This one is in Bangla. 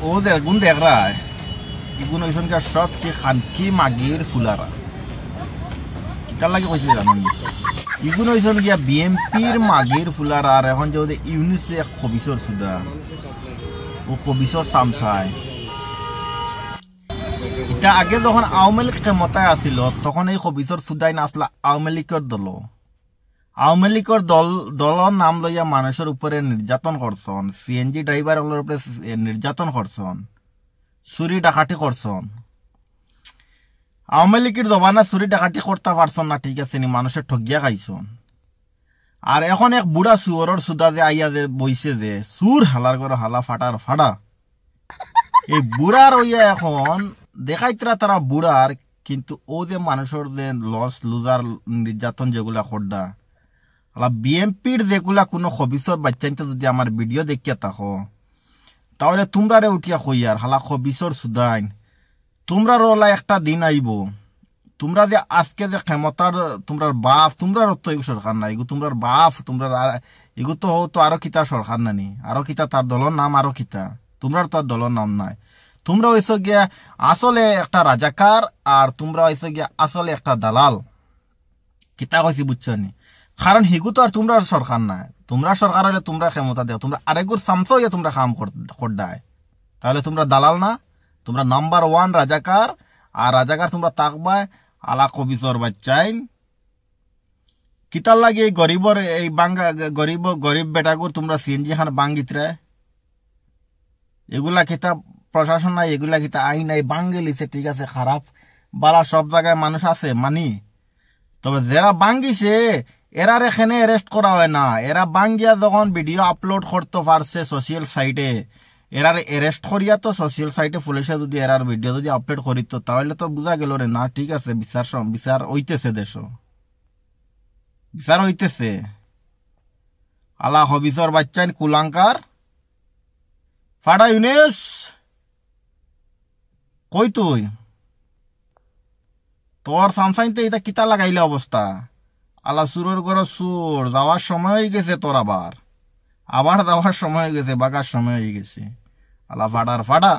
ও দেখুন দেখ রা এগুলো ওইখানকার সবচেয়ে খানকি মাগির ফুলারা কিতার লাগে কইছে জানেন এগুলো ওইখান গিয়া বিএমপির মাগির ফুলারা আর এখন যে ইউনিসে খবিসর সুদা ও খবিসর সামসায় এটা আগে যখন আওয়ামী লীগ ক্ষমতায় আসিল তখন এই খবিসর সুদাই না আসলা আওয়ামী লীগের দল আওয়ামী লীগের দলের নাম লইয়া মানুষের উপরে নির্যাতন করছন সিএনজি ড্রাইভারের উপরে নির্যাতন করছন চুরি ডাকাতি করছন আওয়ামী লীগের জবানা চুরি ডাকাতি করতে পারছন না ঠিক আছে নি মানুষের ঠগিয়া খাইছন আর এখন এক বুড়া সুয়রের সুদা যে আইয়া যে বইছে যে সুর হালার করে হালা ফাটার ফাটা এই বুড়ার হইয়া এখন দেখাইতরা তারা বুড়ার কিন্তু ও যে মানুষের যে লস লুজার নির্যাতন যেগুলা খোড্ডা বিএমপির যেগুলা কোনো খবিসর বাচ্চাইতে যদি আমার ভিডিও দেখিয়া থাকো তাহলে তোমরা রে উঠিয়া কইয়ার হালা খবিসর সুদাইন তোমরা রোলা একটা দিন আইব তোমরা যে আজকে যে ক্ষমতার তোমরার বাপ তোমরা তো এই সরকার না এগু তোমরার বাপ তোমরা এগু তো আরো কিতা সরকার নানি আরো কিতা তার দলের নাম আরো কিতা তোমরার তো আর দলের নাম নাই তোমরা হইছো গিয়া আসলে একটা রাজাকার আর তোমরা হইছো গিয়া আসলে একটা দালাল কিতা কইছি বুঝছো নি কারণ হিগু তো আর তোমরা সরকার না তোমরা সরকার হলে তোমরা ক্ষমতা দেও তোমরা আরেকগুর সামসো ইয়ে তোমরা কাম করডায় তাহলে তোমরা দালাল না তোমরা নাম্বার 1 রাজাকার আর রাজাকার তোমরা তাকবায় আলা কবিসর বাচ্চাইন কিতার লাগে এই গরিবর এই বাঙ্গা গরিব বেটাগুর তোমরা সিএনজি খান বাঙ্গিতরে এগুলা কিতা প্রশাসন নাই এগুলা কিতা আইন নাই বাঙ্গিলিছে ঠিক আছে খারাপ বালা সব জায়গায় মানুষ আছে মানি তবে যারা বাঙ্গিছে এরার এখানে অ্যারেস্ট করা হয় না এরা বাঙ্গিয়া যখন ভিডিও আপলোড করতে পারছে সোশ্যাল সাইটে এরার অ্যারেস্ট করিয়া তো সোশ্যাল সাইটে পুলিশে যদি এরার ভিডিও যদি আপলোড করিত তাহলে তো বুঝা গেল রে না ঠিক আছে বিচার হইতেছে দেশ বিচার হইতেছে আলা হবিসর বাচ্চাইন কুলাঙ্কার ফাড়া ইউনেস কই তুই তোর সামসাইনতে এটা কিতা লাগাইলে অবস্থা আলা সুরের করে সুর যাওয়ার সময় হয়ে গেছে তোর আবার যাওয়ার সময় হয়ে গেছে বাগার সময় হয়ে গেছে আলা ফাটার ফাটা